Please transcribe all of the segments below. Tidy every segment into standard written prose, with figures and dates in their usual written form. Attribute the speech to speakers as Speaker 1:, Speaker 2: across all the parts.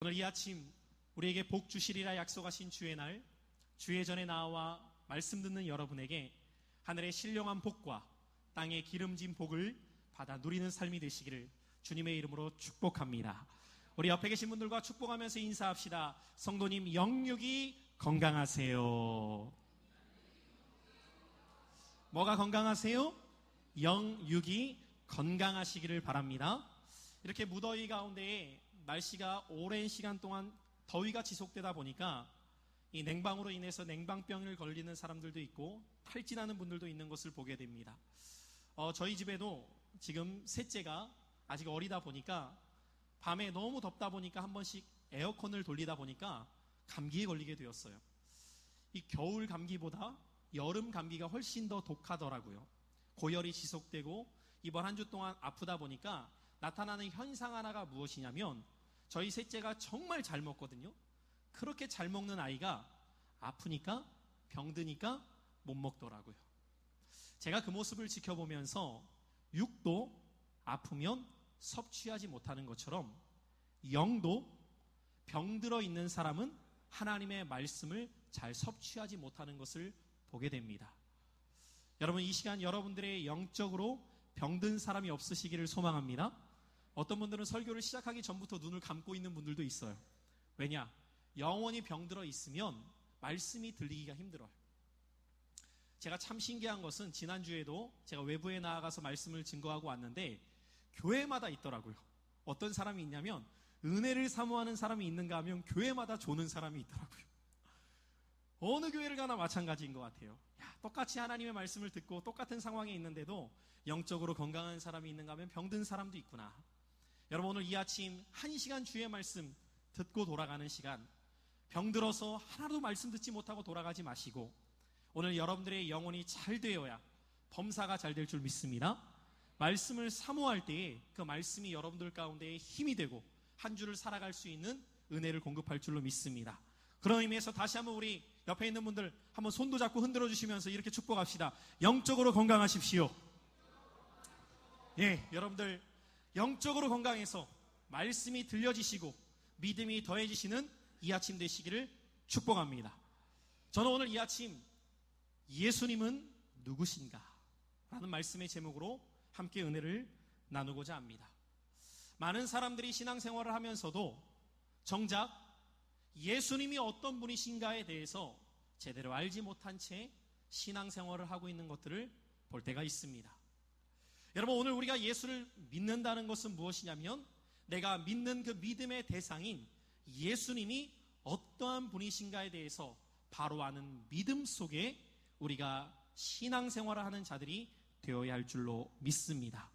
Speaker 1: 오늘 이 아침 우리에게 복 주시리라 약속하신 주의 날, 주의 전에 나와 말씀 듣는 여러분에게 하늘의 신령한 복과 땅의 기름진 복을 받아 누리는 삶이 되시기를 주님의 이름으로 축복합니다. 우리 옆에 계신 분들과 축복하면서 인사합시다. 성도님 영육이 건강하세요. 뭐가 건강하세요? 영육이 건강하시기를 바랍니다. 이렇게 무더위 가운데 날씨가 오랜 시간 동안 더위가 지속되다 보니까 이 냉방으로 인해서 냉방병을 걸리는 사람들도 있고 탈진하는 분들도 있는 것을 보게 됩니다. 저희 집에도 지금 셋째가 아직 어리다 보니까 밤에 너무 덥다 보니까 한 번씩 에어컨을 돌리다 보니까 감기에 걸리게 되었어요. 이 겨울 감기보다 여름 감기가 훨씬 더 독하더라고요. 고열이 지속되고 이번 한 주 동안 아프다 보니까 나타나는 현상 하나가 무엇이냐면 저희 셋째가 정말 잘 먹거든요. 그렇게 잘 먹는 아이가 아프니까 병드니까 못 먹더라고요. 제가 그 모습을 지켜보면서 육도 아프면 섭취하지 못하는 것처럼 영도 병들어 있는 사람은 하나님의 말씀을 잘 섭취하지 못하는 것을 보게 됩니다. 여러분, 이 시간 여러분들의 영적으로 병든 사람이 없으시기를 소망합니다. 어떤 분들은 설교를 시작하기 전부터 눈을 감고 있는 분들도 있어요. 왜냐? 영원히 병들어 있으면 말씀이 들리기가 힘들어요. 제가 참 신기한 것은 지난주에도 제가 외부에 나아가서 말씀을 증거하고 왔는데 교회마다 있더라고요. 어떤 사람이 있냐면 은혜를 사모하는 사람이 있는가 하면 교회마다 조는 사람이 있더라고요. 어느 교회를 가나 마찬가지인 것 같아요. 똑같이 하나님의 말씀을 듣고 똑같은 상황에 있는데도 영적으로 건강한 사람이 있는가 하면 병든 사람도 있구나. 여러분, 오늘 이 아침 1시간 주의 말씀 듣고 돌아가는 시간, 병들어서 하나도 말씀 듣지 못하고 돌아가지 마시고 오늘 여러분들의 영혼이 잘 되어야 범사가 잘 될 줄 믿습니다. 말씀을 사모할 때에 그 말씀이 여러분들 가운데 힘이 되고 한 주를 살아갈 수 있는 은혜를 공급할 줄로 믿습니다. 그런 의미에서 다시 한번 우리 옆에 있는 분들 한번 손도 잡고 흔들어 주시면서 이렇게 축복합시다. 영적으로 건강하십시오. 여러분들 영적으로 건강해서 말씀이 들려지시고 믿음이 더해지시는 이 아침 되시기를 축복합니다. 저는 오늘 이 아침 예수님은 누구신가? 라는 말씀의 제목으로 함께 은혜를 나누고자 합니다. 많은 사람들이 신앙생활을 하면서도 정작 예수님이 어떤 분이신가에 대해서 제대로 알지 못한 채 신앙생활을 하고 있는 것들을 볼 때가 있습니다. 여러분, 오늘 우리가 예수를 믿는다는 것은 무엇이냐면 내가 믿는 그 믿음의 대상인 예수님이 어떠한 분이신가에 대해서 바로 아는 믿음 속에 우리가 신앙생활을 하는 자들이 되어야 할 줄로 믿습니다.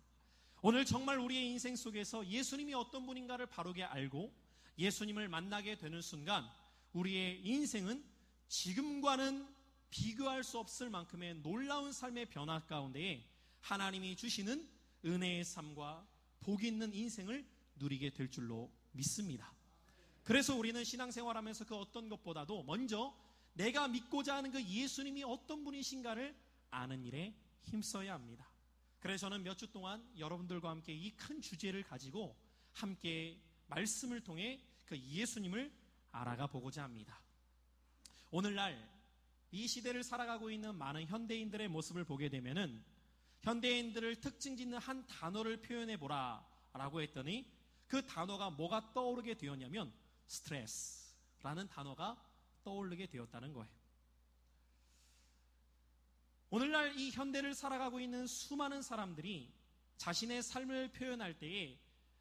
Speaker 1: 오늘 정말 우리의 인생 속에서 예수님이 어떤 분인가를 바르게 알고 예수님을 만나게 되는 순간 우리의 인생은 지금과는 비교할 수 없을 만큼의 놀라운 삶의 변화 가운데에 하나님이 주시는 은혜의 삶과 복 있는 인생을 누리게 될 줄로 믿습니다. 그래서 우리는 신앙생활하면서 그 어떤 것보다도 먼저 내가 믿고자 하는 그 예수님이 어떤 분이신가를 아는 일에 힘써야 합니다. 그래서 저는 몇 주 동안 여러분들과 함께 이 큰 주제를 가지고 함께 말씀을 통해 그 예수님을 알아가 보고자 합니다. 오늘날 이 시대를 살아가고 있는 많은 현대인들의 모습을 보게 되면은 현대인들을 특징 짓는 한 단어를 표현해 보라 라고 했더니 그 단어가 뭐가 떠오르게 되었냐면 스트레스라는 단어가 떠오르게 되었다는 거예요. 오늘날 이 현대를 살아가고 있는 수많은 사람들이 자신의 삶을 표현할 때에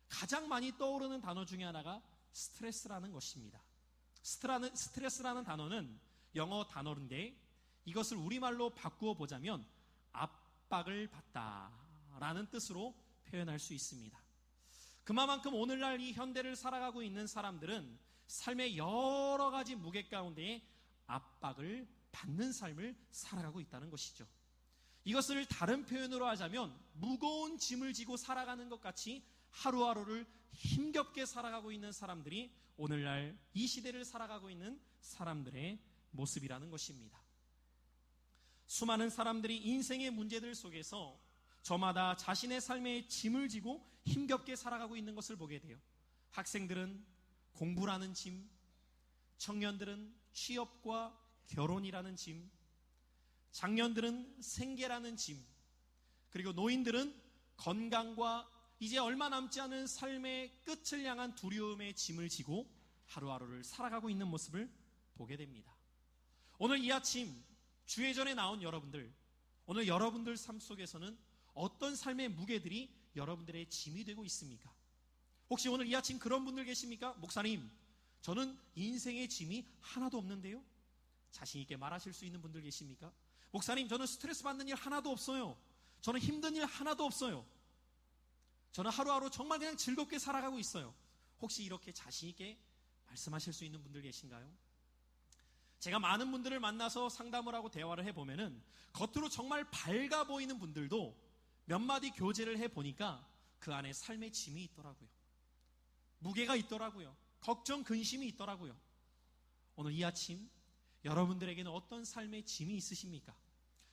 Speaker 1: 가장 많이 떠오르는 단어 중에 하나가 스트레스라는 것입니다. 스트레스라는 단어는 영어 단어인데 이것을 우리말로 바꾸어 보자면 압박을 받다라는 뜻으로 표현할 수 있습니다. 그만큼 오늘날 이 현대를 살아가고 있는 사람들은 삶의 여러 가지 무게 가운데 압박을 받는 삶을 살아가고 있다는 것이죠. 이것을 다른 표현으로 하자면 무거운 짐을 지고 살아가는 것 같이 하루하루를 힘겹게 살아가고 있는 사람들이 오늘날 이 시대를 살아가고 있는 사람들의 모습이라는 것입니다. 수많은 사람들이 인생의 문제들 속에서 저마다 자신의 삶의 짐을 지고 힘겹게 살아가고 있는 것을 보게 돼요. 학생들은 공부라는 짐, 청년들은 취업과 결혼이라는 짐, 장년들은 생계라는 짐, 그리고 노인들은 건강과 이제 얼마 남지 않은 삶의 끝을 향한 두려움의 짐을 지고 하루하루를 살아가고 있는 모습을 보게 됩니다. 오늘 이 아침 주회전에 나온 여러분들, 오늘 여러분들 삶 속에서는 어떤 삶의 무게들이 여러분들의 짐이 되고 있습니까? 혹시 오늘 이 아침 그런 분들 계십니까? 목사님, 저는 인생의 짐이 하나도 없는데요? 자신 있게 말하실 수 있는 분들 계십니까? 목사님, 저는 스트레스 받는 일 하나도 없어요. 저는 힘든 일 하나도 없어요. 저는 하루하루 정말 그냥 즐겁게 살아가고 있어요. 혹시 이렇게 자신 있게 말씀하실 수 있는 분들 계신가요? 제가 많은 분들을 만나서 상담을 하고 대화를 해보면은 겉으로 정말 밝아 보이는 분들도 몇 마디 교제를 해보니까 그 안에 삶의 짐이 있더라고요. 무게가 있더라고요. 걱정, 근심이 있더라고요. 오늘 이 아침 여러분들에게는 어떤 삶의 짐이 있으십니까?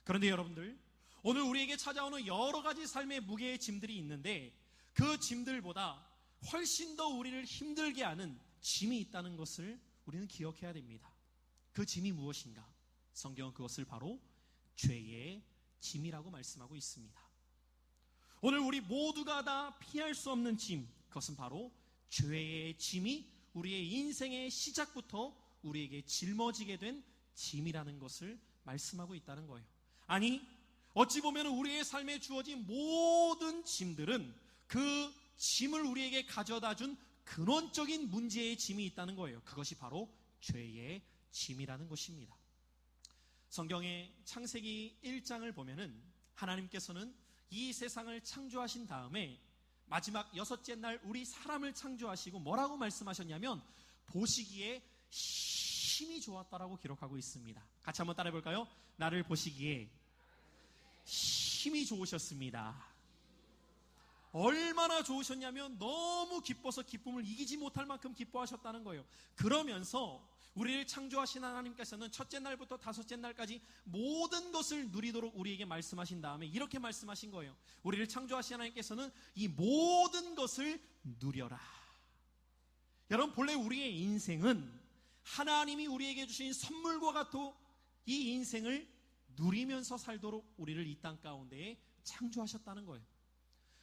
Speaker 1: 그런데 여러분들, 오늘 우리에게 찾아오는 여러 가지 삶의 무게의 짐들이 있는데 그 짐들보다 훨씬 더 우리를 힘들게 하는 짐이 있다는 것을 우리는 기억해야 됩니다. 그 짐이 무엇인가? 성경은 그것을 바로 죄의 짐이라고 말씀하고 있습니다. 오늘 우리 모두가 다 피할 수 없는 짐, 그것은 바로 죄의 짐이 우리의 인생의 시작부터 우리에게 짊어지게 된 짐이라는 것을 말씀하고 있다는 거예요. 아니, 어찌 보면 우리의 삶에 주어진 모든 짐들은 그 짐을 우리에게 가져다 준 근원적인 문제의 짐이 있다는 거예요. 그것이 바로 죄의 짐이라는 것입니다. 성경의 창세기 1장을 보면은 하나님께서는 이 세상을 창조하신 다음에 마지막 6째 날 우리 사람을 창조하시고 뭐라고 말씀하셨냐면 보시기에 힘이 좋았다라고 기록하고 있습니다. 같이 한번 따라해 볼까요? 나를 보시기에 힘이 좋으셨습니다. 얼마나 좋으셨냐면 너무 기뻐서 기쁨을 이기지 못할 만큼 기뻐하셨다는 거예요. 그러면서 우리를 창조하신 하나님께서는 첫째 날부터 5째 날까지 모든 것을 누리도록 우리에게 말씀하신 다음에 이렇게 말씀하신 거예요. 우리를 창조하신 하나님께서는 이 모든 것을 누려라. 여러분, 본래 우리의 인생은 하나님이 우리에게 주신 선물과 같은 이 인생을 누리면서 살도록 우리를 이 땅 가운데에 창조하셨다는 거예요.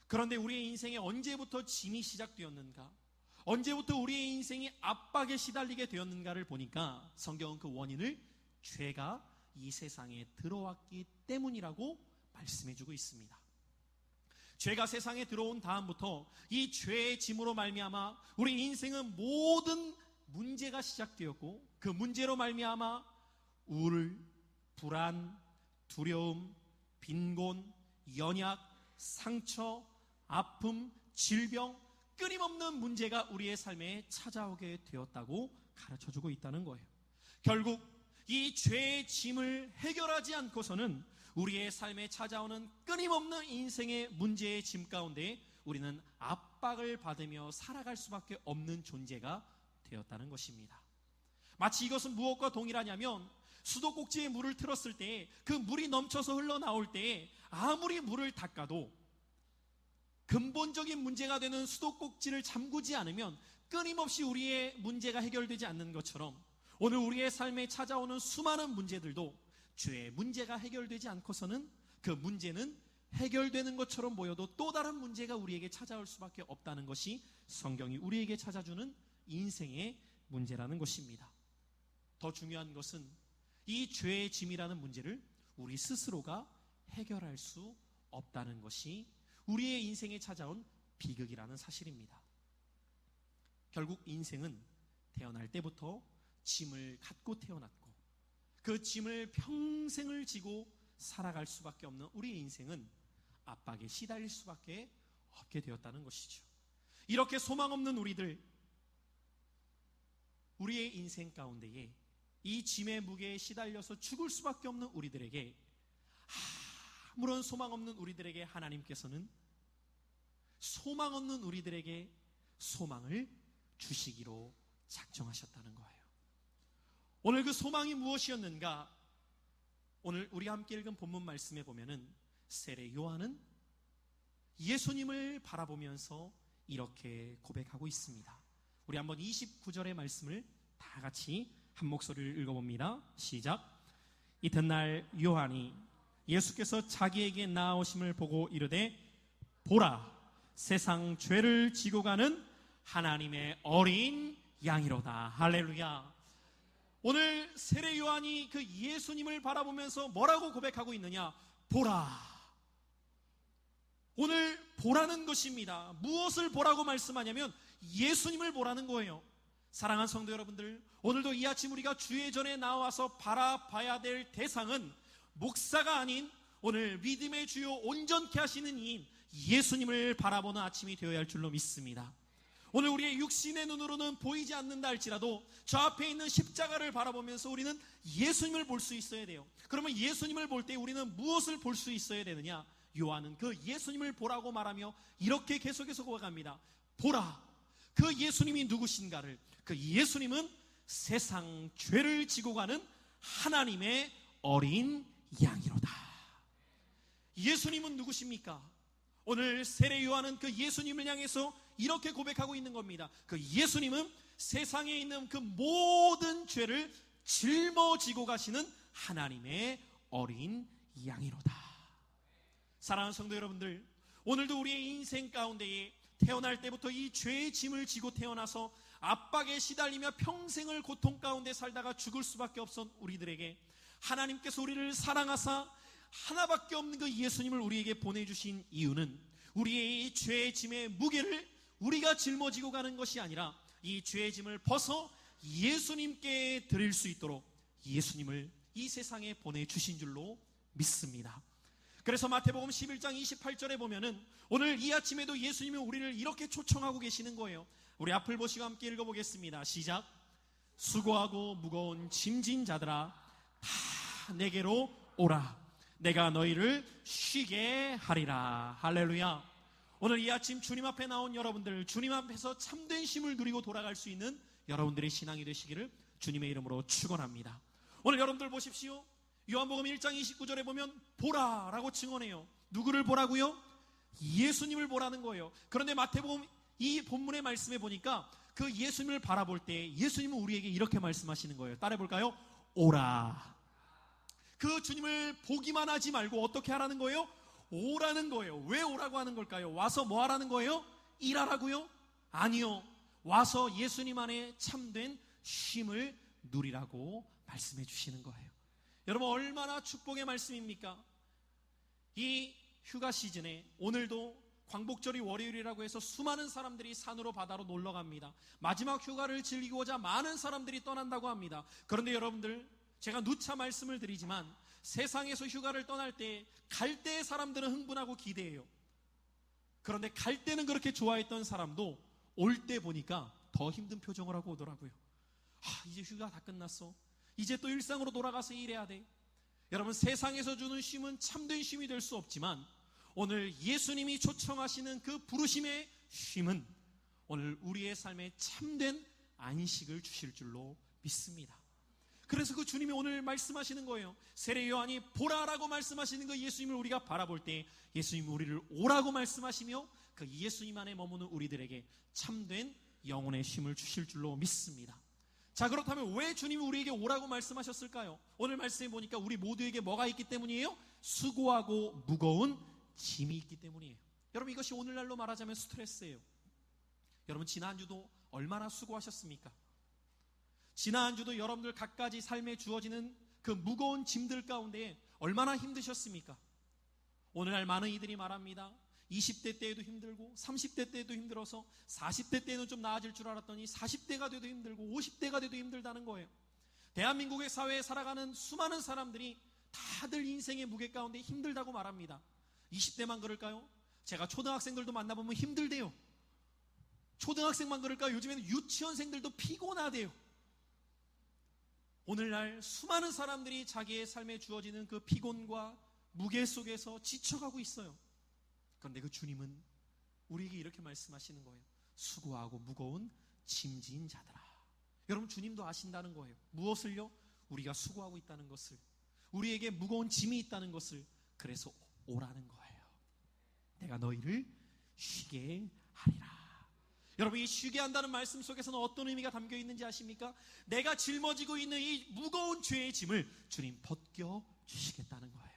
Speaker 1: 그런데 우리의 인생에 언제부터 짐이 시작되었는가? 언제부터 우리의 인생이 압박에 시달리게 되었는가를 보니까 성경은 그 원인을 죄가 이 세상에 들어왔기 때문이라고 말씀해주고 있습니다. 죄가 세상에 들어온 다음부터 이 죄의 짐으로 말미암아 우리 인생은 모든 문제가 시작되었고 그 문제로 말미암아 우울, 불안, 두려움, 빈곤, 연약, 상처, 아픔, 질병, 끊임없는 문제가 우리의 삶에 찾아오게 되었다고 가르쳐주고 있다는 거예요. 결국 이 죄의 짐을 해결하지 않고서는 우리의 삶에 찾아오는 끊임없는 인생의 문제의 짐 가운데 우리는 압박을 받으며 살아갈 수밖에 없는 존재가 되었다는 것입니다. 마치 이것은 무엇과 동일하냐면 수도꼭지에 물을 틀었을 때 그 물이 넘쳐서 흘러나올 때 아무리 물을 닦아도 근본적인 문제가 되는 수도꼭지를 잠그지 않으면 끊임없이 우리의 문제가 해결되지 않는 것처럼 오늘 우리의 삶에 찾아오는 수많은 문제들도 죄의 문제가 해결되지 않고서는 그 문제는 해결되는 것처럼 보여도 또 다른 문제가 우리에게 찾아올 수밖에 없다는 것이 성경이 우리에게 찾아주는 인생의 문제라는 것입니다. 더 중요한 것은 이 죄의 짐이라는 문제를 우리 스스로가 해결할 수 없다는 것이 우리의 인생에 찾아온 비극이라는 사실입니다. 결국 인생은 태어날 때부터 짐을 갖고 태어났고 그 짐을 평생을 지고 살아갈 수밖에 없는 우리의 인생은 압박에 시달릴 수밖에 없게 되었다는 것이죠. 이렇게 소망 없는 우리들, 우리의 인생 가운데에 이 짐의 무게에 시달려서 죽을 수밖에 없는 우리들에게 아무런 소망 없는 우리들에게 하나님께서는 소망 없는 우리들에게 소망을 주시기로 작정하셨다는 거예요. 오늘 그 소망이 무엇이었는가? 오늘 우리 함께 읽은 본문 말씀에 보면은 세례 요한은 예수님을 바라보면서 이렇게 고백하고 있습니다. 우리 한번 29절의 말씀을 다 같이 한 목소리를 읽어봅니다. 시작. 이튿날 요한이 예수께서 자기에게 나아오심을 보고 이르되 보라, 세상 죄를 지고 가는 하나님의 어린 양이로다. 할렐루야. 오늘 세례 요한이 그 예수님을 바라보면서 뭐라고 고백하고 있느냐? 보라. 오늘 보라는 것입니다. 무엇을 보라고 말씀하냐면 예수님을 보라는 거예요. 사랑하는 성도 여러분들, 오늘도 이 아침 우리가 주의 전에 나와서 바라봐야 될 대상은 목사가 아닌 오늘 믿음의 주요 온전케 하시는 이인 예수님을 바라보는 아침이 되어야 할 줄로 믿습니다. 오늘 우리의 육신의 눈으로는 보이지 않는다 할지라도 저 앞에 있는 십자가를 바라보면서 우리는 예수님을 볼 수 있어야 돼요. 그러면 예수님을 볼 때 우리는 무엇을 볼 수 있어야 되느냐? 요한은 그 예수님을 보라고 말하며 이렇게 계속해서 고백합니다. 보라, 그 예수님이 누구신가를. 그 예수님은 세상 죄를 지고 가는 하나님의 어린 양이로다. 예수님은 누구십니까? 오늘 세례 요한은 그 예수님을 향해서 이렇게 고백하고 있는 겁니다. 그 예수님은 세상에 있는 그 모든 죄를 짊어지고 가시는 하나님의 어린 양이로다. 사랑하는 성도 여러분들, 오늘도 우리의 인생 가운데에 태어날 때부터 이 죄의 짐을 지고 태어나서 압박에 시달리며 평생을 고통 가운데 살다가 죽을 수밖에 없었던 우리들에게 하나님께서 우리를 사랑하사 하나밖에 없는 그 예수님을 우리에게 보내주신 이유는 우리의 이 죄의 짐의 무게를 우리가 짊어지고 가는 것이 아니라 이 죄의 짐을 벗어 예수님께 드릴 수 있도록 예수님을 이 세상에 보내주신 줄로 믿습니다. 그래서 마태복음 11장 28절에 보면은 오늘 이 아침에도 예수님이 우리를 이렇게 초청하고 계시는 거예요. 우리 앞을 보시고 함께 읽어보겠습니다. 시작. 수고하고 무거운 짐진 자들아 다 내게로 오라. 내가 너희를 쉬게 하리라. 할렐루야. 오늘 이 아침 주님 앞에 나온 여러분들, 주님 앞에서 참된 쉼을 누리고 돌아갈 수 있는 여러분들의 신앙이 되시기를 주님의 이름으로 축원합니다. 오늘 여러분들 보십시오. 요한복음 1장 29절에 보면 보라라고 증언해요. 누구를 보라고요? 예수님을 보라는 거예요. 그런데 마태복음 이 본문의 말씀에 보니까 그 예수님을 바라볼 때 예수님은 우리에게 이렇게 말씀하시는 거예요. 따라해 볼까요? 오라. 그 주님을 보기만 하지 말고 어떻게 하라는 거예요? 오라는 거예요. 왜 오라고 하는 걸까요? 와서 뭐 하라는 거예요? 일하라고요? 아니요. 와서 예수님 안에 참된 쉼을 누리라고 말씀해 주시는 거예요. 여러분, 얼마나 축복의 말씀입니까? 이 휴가 시즌에 오늘도 광복절이 월요일이라고 해서 수많은 사람들이 산으로 바다로 놀러 갑니다. 마지막 휴가를 즐기고자 많은 사람들이 떠난다고 합니다. 그런데 여러분들, 제가 누차 말씀을 드리지만 세상에서 휴가를 떠날 때 갈 때 사람들은 흥분하고 기대해요. 그런데 갈 때는 그렇게 좋아했던 사람도 올 때 보니까 더 힘든 표정을 하고 오더라고요. 이제 휴가 다 끝났어. 이제 또 일상으로 돌아가서 일해야 돼. 여러분, 세상에서 주는 쉼은 참된 쉼이 될 수 없지만 오늘 예수님이 초청하시는 그 부르심의 쉼은 오늘 우리의 삶에 참된 안식을 주실 줄로 믿습니다. 그래서 그 주님이 오늘 말씀하시는 거예요. 세례 요한이 보라라고 말씀하시는 그 예수님을 우리가 바라볼 때 예수님이 우리를 오라고 말씀하시며 그 예수님 안에 머무는 우리들에게 참된 영혼의 쉼을 주실 줄로 믿습니다. 자, 그렇다면 왜 주님이 우리에게 오라고 말씀하셨을까요? 오늘 말씀해 보니까 우리 모두에게 뭐가 있기 때문이에요? 수고하고 무거운 짐이 있기 때문이에요. 여러분, 이것이 오늘날로 말하자면 스트레스예요. 여러분, 지난주도 얼마나 수고하셨습니까? 지난주도 여러분들 각가지 삶에 주어지는 그 무거운 짐들 가운데 얼마나 힘드셨습니까? 오늘날 많은 이들이 말합니다. 20대 때에도 힘들고 30대 때에도 힘들어서 40대 때는 좀 나아질 줄 알았더니 40대가 돼도 힘들고 50대가 돼도 힘들다는 거예요. 대한민국의 사회에 살아가는 수많은 사람들이 다들 인생의 무게 가운데 힘들다고 말합니다. 20대만 그럴까요? 제가 초등학생들도 만나보면 힘들대요. 초등학생만 그럴까요? 요즘에는 유치원생들도 피곤하대요. 오늘날 수많은 사람들이 자기의 삶에 주어지는 그 피곤과 무게 속에서 지쳐가고 있어요. 그런데 그 주님은 우리에게 이렇게 말씀하시는 거예요. 수고하고 무거운 짐진 자들아. 여러분, 주님도 아신다는 거예요. 무엇을요? 우리가 수고하고 있다는 것을, 우리에게 무거운 짐이 있다는 것을. 그래서 오라는 거예요. 내가 너희를 쉬게 하리라. 여러분, 이 쉬게 한다는 말씀 속에서는 어떤 의미가 담겨 있는지 아십니까? 내가 짊어지고 있는 이 무거운 죄의 짐을 주님 벗겨주시겠다는 거예요.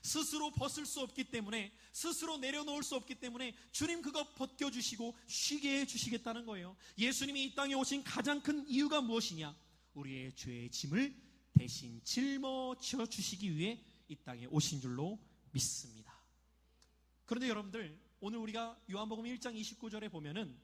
Speaker 1: 스스로 벗을 수 없기 때문에, 스스로 내려놓을 수 없기 때문에 주님 그거 벗겨주시고 쉬게 해주시겠다는 거예요. 예수님이 이 땅에 오신 가장 큰 이유가 무엇이냐? 우리의 죄의 짐을 대신 짊어져 주시기 위해 이 땅에 오신 줄로 믿습니다. 그런데 여러분들, 오늘 우리가 요한복음 1장 29절에 보면은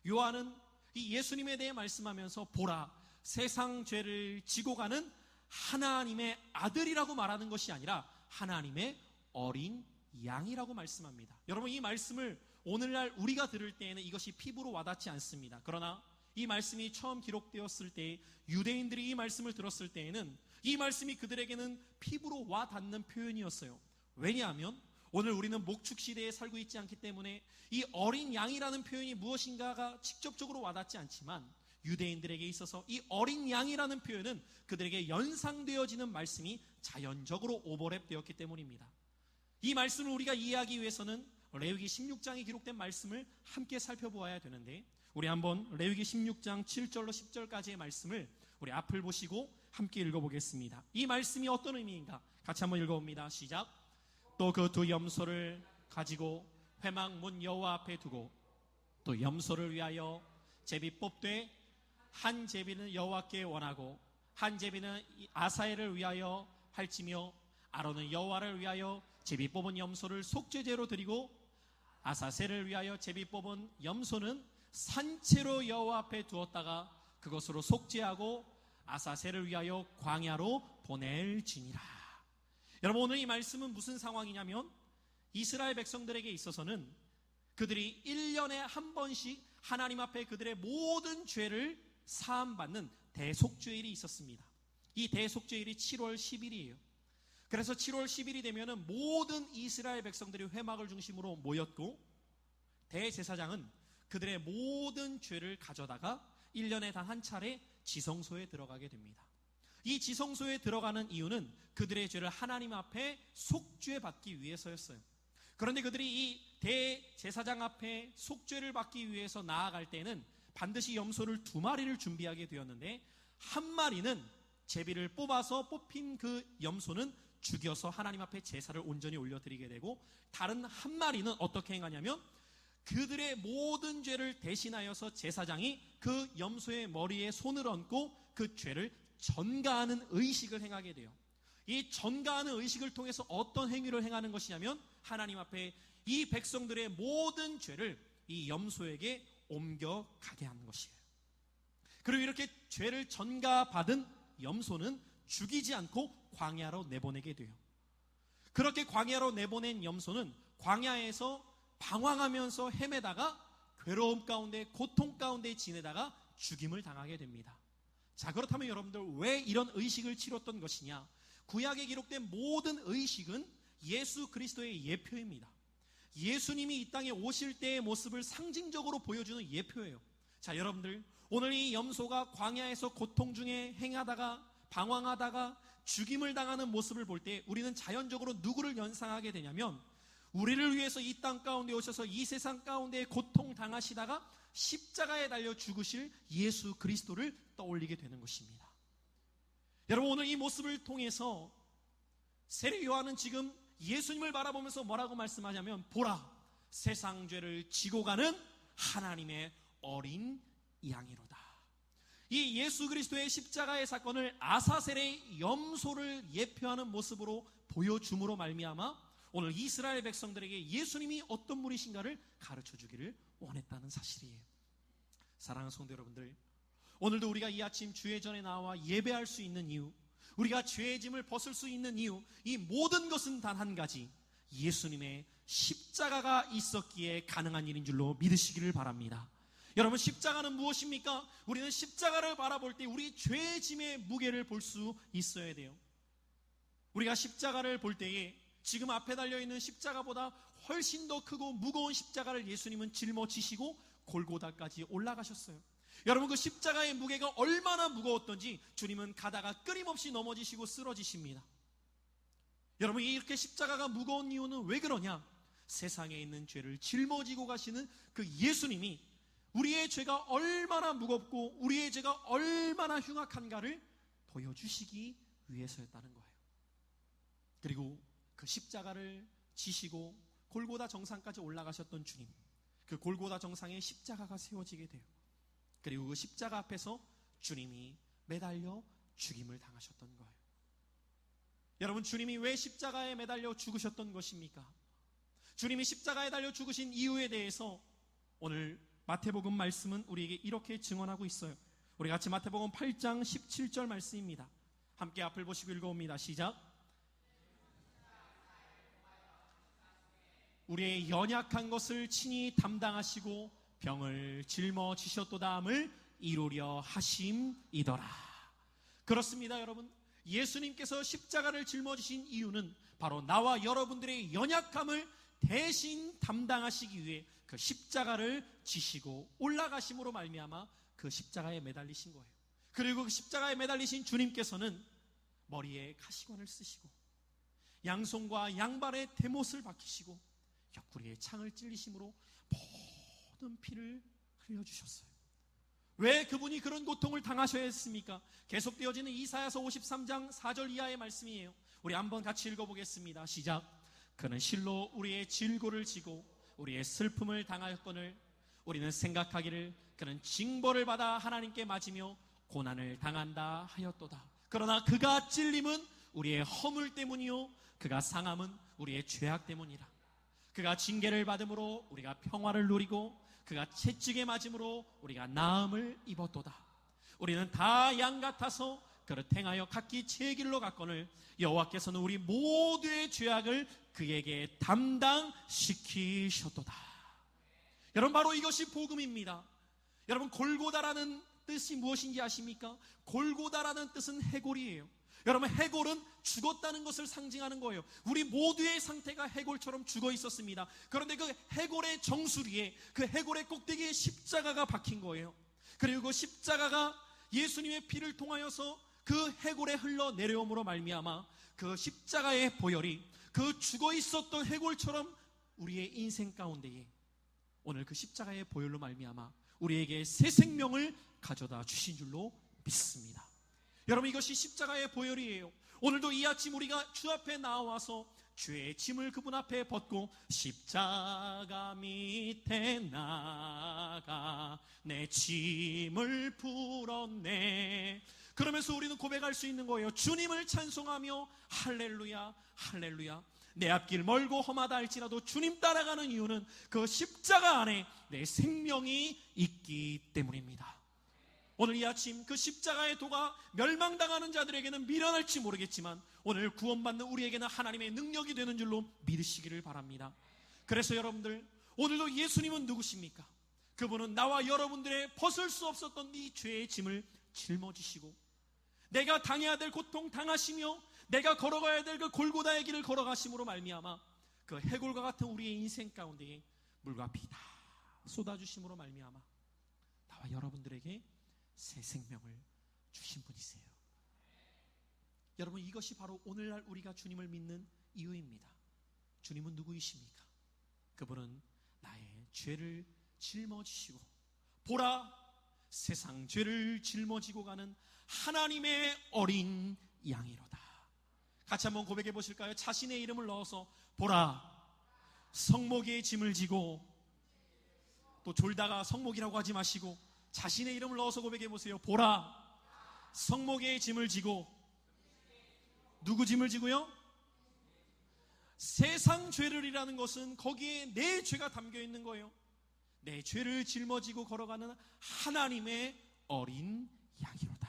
Speaker 1: 요한은 이 예수님에 대해 말씀하면서 보라, 세상 죄를 지고 가는 하나님의 아들이라고 말하는 것이 아니라 하나님의 어린 양이라고 말씀합니다. 여러분, 이 말씀을 오늘날 우리가 들을 때에는 이것이 피부로 와닿지 않습니다. 그러나 이 말씀이 처음 기록되었을 때, 유대인들이 이 말씀을 들었을 때에는 이 말씀이 그들에게는 피부로 와닿는 표현이었어요. 왜냐하면 오늘 우리는 목축 시대에 살고 있지 않기 때문에 이 어린 양이라는 표현이 무엇인가가 직접적으로 와닿지 않지만, 유대인들에게 있어서 이 어린 양이라는 표현은 그들에게 연상되어지는 말씀이 자연적으로 오버랩되었기 때문입니다. 이 말씀을 우리가 이해하기 위해서는 레위기 16장에 기록된 말씀을 함께 살펴보아야 되는데, 우리 한번 레위기 16장 7절로 10절까지의 말씀을 우리 앞을 보시고 함께 읽어보겠습니다. 이 말씀이 어떤 의미인가? 같이 한번 읽어봅니다. 시작. 또 그 두 염소를 가지고 회막문 여호와 앞에 두고, 또 염소를 위하여 제비 뽑되 한 제비는 여호와께 원하고 한 제비는 아사엘을 위하여 할지며, 아론은 여호와를 위하여 제비 뽑은 염소를 속죄제로 드리고 아사셀을 위하여 제비 뽑은 염소는 산채로 여호와 앞에 두었다가 그것으로 속죄하고 아사셀을 위하여 광야로 보낼지니라. 여러분, 오늘 이 말씀은 무슨 상황이냐면, 이스라엘 백성들에게 있어서는 그들이 1년에 한 번씩 하나님 앞에 그들의 모든 죄를 사함받는 대속죄일이 있었습니다. 이 대속죄일이 7월 10일이에요. 그래서 7월 10일이 되면은 모든 이스라엘 백성들이 회막을 중심으로 모였고, 대제사장은 그들의 모든 죄를 가져다가 1년에 단 한 차례 지성소에 들어가게 됩니다. 이 지성소에 들어가는 이유는 그들의 죄를 하나님 앞에 속죄받기 위해서였어요. 그런데 그들이 이 대제사장 앞에 속죄를 받기 위해서 나아갈 때는 반드시 염소를 2마리를 준비하게 되었는데, 한 마리는 제비를 뽑아서 뽑힌 그 염소는 죽여서 하나님 앞에 제사를 온전히 올려드리게 되고, 다른 한 마리는 어떻게 행하냐면 그들의 모든 죄를 대신하여서 제사장이 그 염소의 머리에 손을 얹고 그 죄를 전가하는 의식을 행하게 돼요. 이 전가하는 의식을 통해서 어떤 행위를 행하는 것이냐면, 하나님 앞에 이 백성들의 모든 죄를 이 염소에게 옮겨가게 하는 것이에요. 그리고 이렇게 죄를 전가받은 염소는 죽이지 않고 광야로 내보내게 돼요. 그렇게 광야로 내보낸 염소는 광야에서 방황하면서 헤매다가 괴로움 가운데, 고통 가운데 지내다가 죽임을 당하게 됩니다. 자, 그렇다면 여러분들, 왜 이런 의식을 치렀던 것이냐? 구약에 기록된 모든 의식은 예수 그리스도의 예표입니다. 예수님이 이 땅에 오실 때의 모습을 상징적으로 보여주는 예표예요. 자, 여러분들, 오늘 이 염소가 광야에서 고통 중에 행하다가 방황하다가 죽임을 당하는 모습을 볼 때 우리는 자연적으로 누구를 연상하게 되냐면, 우리를 위해서 이 땅 가운데 오셔서 이 세상 가운데 고통 당하시다가 십자가에 달려 죽으실 예수 그리스도를 떠올리게 되는 것입니다. 여러분, 오늘 이 모습을 통해서 세례 요한은 지금 예수님을 바라보면서 뭐라고 말씀하냐면, 보라, 세상 죄를 지고 가는 하나님의 어린 양이로다. 이 예수 그리스도의 십자가의 사건을 아사셀의 염소를 예표하는 모습으로 보여줌으로 말미암아 오늘 이스라엘 백성들에게 예수님이 어떤 분이신가를 가르쳐주기를 원했다는 사실이에요. 사랑하는 성도 여러분들, 오늘도 우리가 이 아침 주의 전에 나와 예배할 수 있는 이유, 우리가 죄의 짐을 벗을 수 있는 이유, 이 모든 것은 단 한 가지, 예수님의 십자가가 있었기에 가능한 일인 줄로 믿으시기를 바랍니다. 여러분, 십자가는 무엇입니까? 우리는 십자가를 바라볼 때 우리 죄의 짐의 무게를 볼 수 있어야 돼요. 우리가 십자가를 볼 때에 지금 앞에 달려있는 십자가보다 훨씬 더 크고 무거운 십자가를 예수님은 짊어지시고 골고다까지 올라가셨어요. 여러분, 그 십자가의 무게가 얼마나 무거웠던지 주님은 가다가 끊임없이 넘어지시고 쓰러지십니다. 여러분, 이렇게 십자가가 무거운 이유는 왜 그러냐? 세상에 있는 죄를 짊어지고 가시는 그 예수님이 우리의 죄가 얼마나 무겁고 우리의 죄가 얼마나 흉악한가를 보여주시기 위해서였다는 거예요. 그리고 그 십자가를 지시고 골고다 정상까지 올라가셨던 주님, 그 골고다 정상에 십자가가 세워지게 돼요. 그리고 그 십자가 앞에서 주님이 매달려 죽임을 당하셨던 거예요. 여러분, 주님이 왜 십자가에 매달려 죽으셨던 것입니까? 주님이 십자가에 달려 죽으신 이유에 대해서 오늘 마태복음 말씀은 우리에게 이렇게 증언하고 있어요. 우리 같이 마태복음 8장 17절 말씀입니다. 함께 앞을 보시고 읽어봅니다. 시작. 우리의 연약한 것을 친히 담당하시고 병을 짊어지셨도다함을 이루려 하심이더라. 그렇습니다, 여러분. 예수님께서 십자가를 짊어지신 이유는 바로 나와 여러분들의 연약함을 대신 담당하시기 위해 그 십자가를 지시고 올라가심으로 말미암아 그 십자가에 매달리신 거예요. 그리고 그 십자가에 매달리신 주님께서는 머리에 가시관을 쓰시고 양손과 양발에 대못을 박히시고 옆구리에 창을 찔리심으로 모든 피를 흘려주셨어요. 왜 그분이 그런 고통을 당하셔야 했습니까? 계속되어지는 이사야서 53장 4절 이하의 말씀이에요. 우리 한번 같이 읽어보겠습니다. 시작. 그는 실로 우리의 질고를 지고 우리의 슬픔을 당하였거늘 우리는 생각하기를 그는 징벌을 받아 하나님께 맞으며 고난을 당한다 하였도다. 그러나 그가 찔림은 우리의 허물 때문이요 그가 상함은 우리의 죄악 때문이라. 그가 징계를 받음으로 우리가 평화를 누리고 그가 채찍에 맞음으로 우리가 나음을 입었도다. 우리는 다 양 같아서 그를 행하여 각기 제 길로 갔거늘 여호와께서는 우리 모두의 죄악을 그에게 담당시키셨도다. 여러분, 바로 이것이 복음입니다. 여러분, 골고다라는 뜻이 무엇인지 아십니까? 골고다라는 뜻은 해골이에요. 여러분, 해골은 죽었다는 것을 상징하는 거예요. 우리 모두의 상태가 해골처럼 죽어 있었습니다. 그런데 그 해골의 정수리에, 그 해골의 꼭대기에 십자가가 박힌 거예요. 그리고 그 십자가가 예수님의 피를 통하여서 그 해골에 흘러 내려옴으로 말미암아 그 십자가의 보혈이 그 죽어 있었던 해골처럼 우리의 인생 가운데에 오늘 그 십자가의 보혈로 말미암아 우리에게 새 생명을 가져다 주신 줄로 믿습니다. 여러분, 이것이 십자가의 보혈이에요. 오늘도 이 아침 우리가 주 앞에 나와서 죄의 짐을 그분 앞에 벗고 십자가 밑에 나가 내 짐을 풀었네. 그러면서 우리는 고백할 수 있는 거예요. 주님을 찬송하며 할렐루야 할렐루야. 내 앞길 멀고 험하다 할지라도 주님 따라가는 이유는 그 십자가 안에 내 생명이 있기 때문입니다. 오늘 이 아침 그 십자가의 도가 멸망당하는 자들에게는 미련할지 모르겠지만 오늘 구원받는 우리에게는 하나님의 능력이 되는 줄로 믿으시기를 바랍니다. 그래서 여러분들, 오늘도 예수님은 누구십니까? 그분은 나와 여러분들의 벗을 수 없었던 이 죄의 짐을 짊어지시고 내가 당해야 될 고통 당하시며 내가 걸어가야 될 그 골고다의 길을 걸어가심으로 말미암아 그 해골과 같은 우리의 인생 가운데에 물과 피 다 쏟아주심으로 말미암아 나와 여러분들에게 새 생명을 주신 분이세요. 여러분, 이것이 바로 오늘날 우리가 주님을 믿는 이유입니다. 주님은 누구이십니까? 그분은 나의 죄를 짊어지시고 보라, 세상 죄를 짊어지고 가는 하나님의 어린 양이로다. 같이 한번 고백해 보실까요? 자신의 이름을 넣어서 보라, 성목의 짐을 지고, 또 졸다가 성목이라고 하지 마시고 자신의 이름을 넣어서 고백해 보세요. 보라, 성목의 짐을 지고. 누구 짐을 지고요? 세상 죄를이라는 것은 거기에 내 죄가 담겨 있는 거예요. 내 죄를 짊어지고 걸어가는 하나님의 어린 양이로다.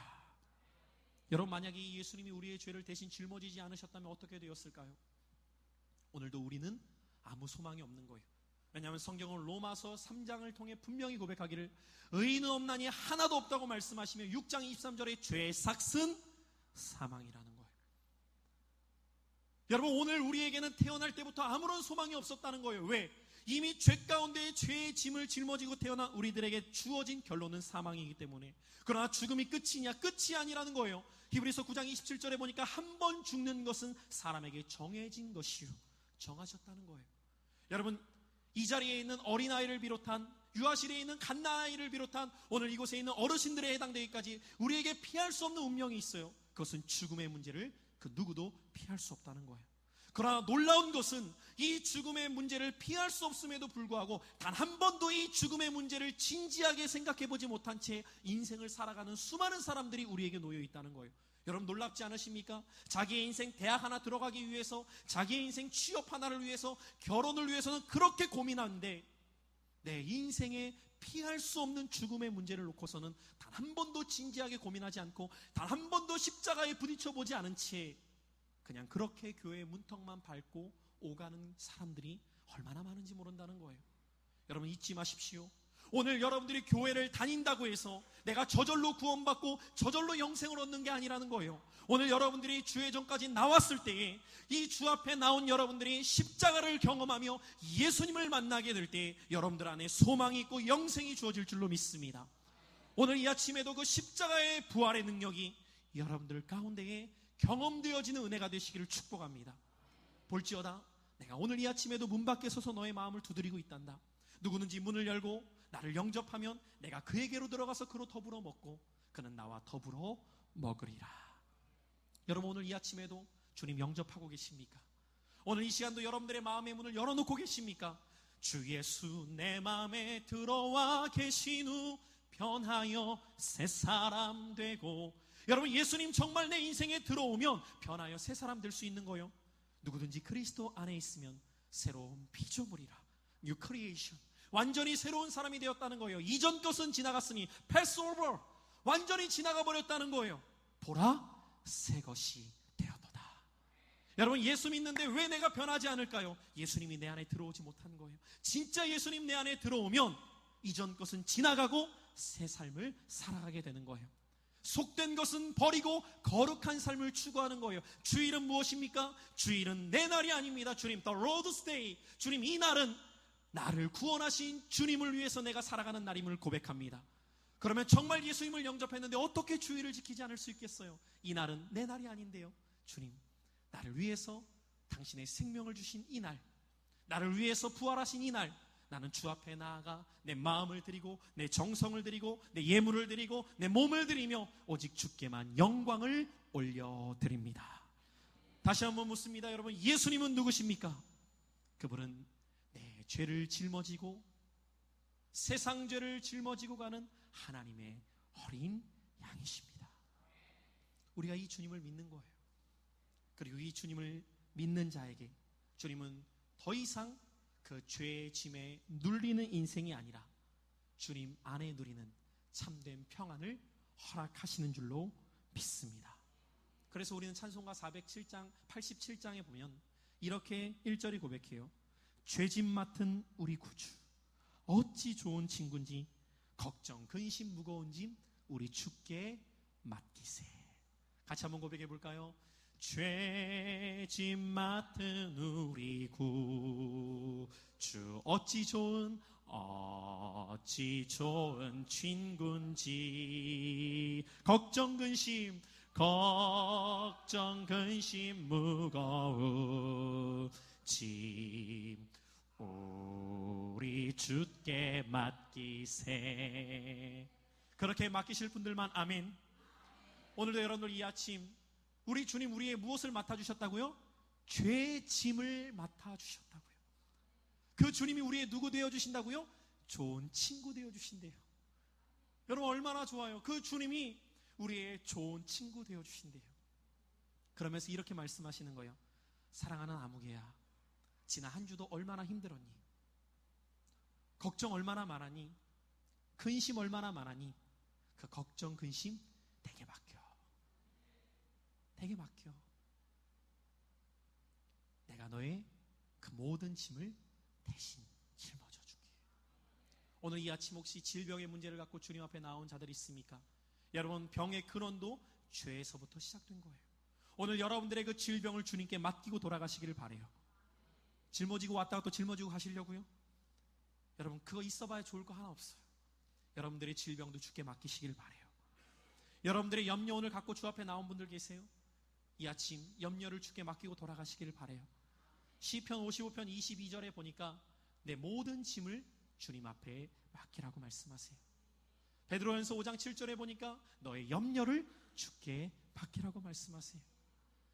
Speaker 1: 여러분, 만약에 예수님이 우리의 죄를 대신 짊어지지 않으셨다면 어떻게 되었을까요? 오늘도 우리는 아무 소망이 없는 거예요. 왜냐하면 성경은 로마서 3장을 통해 분명히 고백하기를 의인은 없나니 하나도 없다고 말씀하시며 6장 23절에 죄의 삭은 사망이라는 거예요. 여러분, 오늘 우리에게는 태어날 때부터 아무런 소망이 없었다는 거예요. 왜? 이미 죄 가운데 죄의 짐을 짊어지고 태어난 우리들에게 주어진 결론은 사망이기 때문에. 그러나 죽음이 끝이냐? 끝이 아니라는 거예요. 히브리서 9장 27절에 보니까 한 번 죽는 것은 사람에게 정해진 것이요, 정하셨다는 거예요. 여러분, 이 자리에 있는 어린아이를 비롯한 유아실에 있는 갓난아이를 비롯한 오늘 이곳에 있는 어르신들에 해당되기까지 우리에게 피할 수 없는 운명이 있어요. 그것은 죽음의 문제를 그 누구도 피할 수 없다는 거예요. 그러나 놀라운 것은 이 죽음의 문제를 피할 수 없음에도 불구하고 단 한 번도 이 죽음의 문제를 진지하게 생각해보지 못한 채 인생을 살아가는 수많은 사람들이 우리에게 놓여 있다는 거예요. 여러분 놀랍지 않으십니까? 자기의 인생 대학 하나 들어가기 위해서, 자기의 인생 취업 하나를 위해서, 결혼을 위해서는 그렇게 고민하는데 내 인생에 피할 수 없는 죽음의 문제를 놓고서는 단 한 번도 진지하게 고민하지 않고 단 한 번도 십자가에 부딪혀보지 않은 채 그냥 그렇게 교회의 문턱만 밟고 오가는 사람들이 얼마나 많은지 모른다는 거예요. 여러분 잊지 마십시오. 오늘 여러분들이 교회를 다닌다고 해서 내가 저절로 구원받고 저절로 영생을 얻는 게 아니라는 거예요. 오늘 여러분들이 주의 전까지 나왔을 때에 이 주 앞에 나온 여러분들이 십자가를 경험하며 예수님을 만나게 될 때 여러분들 안에 소망이 있고 영생이 주어질 줄로 믿습니다. 오늘 이 아침에도 그 십자가의 부활의 능력이 여러분들 가운데에 경험되어지는 은혜가 되시기를 축복합니다. 볼지어다 내가 오늘 이 아침에도 문 밖에 서서 너의 마음을 두드리고 있단다. 누구든지 문을 열고 나를 영접하면 내가 그에게로 들어가서 그로 더불어 먹고 그는 나와 더불어 먹으리라. 여러분 오늘 이 아침에도 주님 영접하고 계십니까? 오늘 이 시간도 여러분들의 마음의 문을 열어놓고 계십니까? 주 예수 내 마음에 들어와 계신 후 변하여 새 사람 되고. 여러분 예수님 정말 내 인생에 들어오면 변하여 새 사람 될 수 있는 거예요. 누구든지 그리스도 안에 있으면 새로운 피조물이라. New creation. 완전히 새로운 사람이 되었다는 거예요. 이전 것은 지나갔으니 pass over. 완전히 지나가 버렸다는 거예요. 보라 새 것이 되었도다. 여러분 예수 믿는데 왜 내가 변하지 않을까요? 예수님이 내 안에 들어오지 못한 거예요. 진짜 예수님 내 안에 들어오면 이전 것은 지나가고 새 삶을 살아가게 되는 거예요. 속된 것은 버리고 거룩한 삶을 추구하는 거예요. 주일은 무엇입니까? 주일은 내 날이 아닙니다. 주님, the Lord's Day. 주님, 이 날은 나를 구원하신 주님을 위해서 내가 살아가는 날임을 고백합니다. 그러면 정말 예수님을 영접했는데 어떻게 주일을 지키지 않을 수 있겠어요? 이 날은 내 날이 아닌데요. 주님, 나를 위해서 당신의 생명을 주신 이 날, 나를 위해서 부활하신 이 날, 나는 주 앞에 나아가 내 마음을 드리고 내 정성을 드리고 내 예물을 드리고 내 몸을 드리며 오직 주께만 영광을 올려드립니다. 다시 한번 묻습니다. 여러분 예수님은 누구십니까? 그분은 내 죄를 짊어지고 세상 죄를 짊어지고 가는 하나님의 어린 양이십니다. 우리가 이 주님을 믿는 거예요. 그리고 이 주님을 믿는 자에게 주님은 더 이상 그 죄의 짐에 눌리는 인생이 아니라 주님 안에 누리는 참된 평안을 허락하시는 줄로 믿습니다. 그래서 우리는 찬송가 407장 87장에 보면 이렇게 1절이 고백해요. 죄짐 맡은 우리 구주 어찌 좋은 친구인지 걱정 근심 무거운 짐 우리 주께 맡기세. 같이 한번 고백해 볼까요? 죄짐 맡은 우리 구주 어찌 좋은 친구인지 걱정 근심 무거운 짐 우리 주께 맡기세. 그렇게 맡기실 분들만 아멘. 오늘도 여러분들 이 아침 우리 주님 우리의 무엇을 맡아주셨다고요? 죄의 짐을 맡아주셨다고요. 그 주님이 우리의 누구 되어주신다고요? 좋은 친구 되어주신대요. 여러분 얼마나 좋아요. 그 주님이 우리의 좋은 친구 되어주신대요. 그러면서 이렇게 말씀하시는 거예요. 사랑하는 아무개야, 지난 한 주도 얼마나 힘들었니? 걱정 얼마나 많았니? 근심 얼마나 많았니? 그 걱정 근심 내게 맡겨. 내게 맡겨. 내가 너의 그 모든 짐을 대신 짊어져 줄게. 오늘 이 아침 혹시 질병의 문제를 갖고 주님 앞에 나온 자들이 있습니까? 여러분 병의 근원도 죄에서부터 시작된 거예요. 오늘 여러분들의 그 질병을 주님께 맡기고 돌아가시기를 바라요. 짊어지고 왔다가 또 짊어지고 가시려고요? 여러분 그거 있어봐야 좋을 거 하나 없어요. 여러분들의 질병도 주께 맡기시길 바라요. 여러분들의 염려 오늘 갖고 주 앞에 나온 분들 계세요? 이 아침 염려를 주께 맡기고 돌아가시기를 바라요. 시편 55편 22절에 보니까 내 모든 짐을 주님 앞에 맡기라고 말씀하세요. 베드로전서 5장 7절에 보니까 너의 염려를 주께 맡기라고 말씀하세요.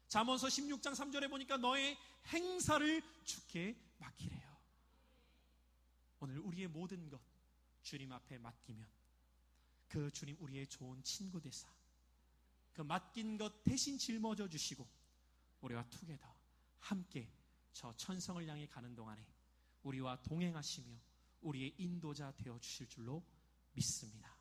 Speaker 1: 잠언서 16장 3절에 보니까 너의 행사를 주께 맡기래요. 오늘 우리의 모든 것 주님 앞에 맡기면 그 주님 우리의 좋은 친구 되사 그 맡긴 것 대신 짊어져 주시고 우리와 투게더 함께 저 천성을 향해 가는 동안에 우리와 동행하시며 우리의 인도자 되어 주실 줄로 믿습니다.